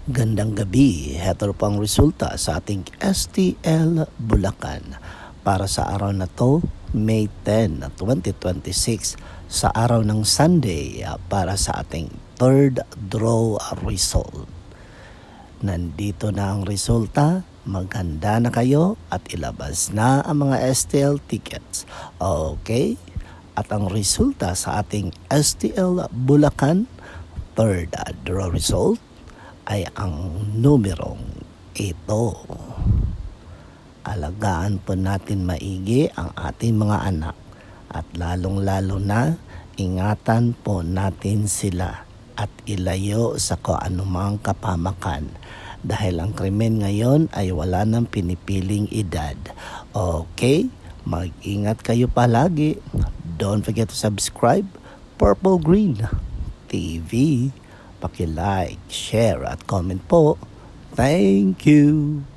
Gandang gabi, heto po ang resulta sa ating STL Bulacan para sa araw na to, May 10, 2026, sa araw ng Sunday para sa ating third draw result. Nandito na ang resulta, maghanda na kayo at ilabas na ang mga STL tickets. Okay? At ang resulta sa ating STL Bulacan third draw result ay ang numerong ito. Alagaan po natin maigi ang ating mga anak at lalong-lalo na ingatan po natin sila at ilayo sa kung anumang kapamakan dahil ang krimen ngayon ay wala nang pinipiling edad. Okay? Mag-ingat kayo palagi. Don't forget to subscribe Purple Green TV. Paki-like, share at comment po. Thank you!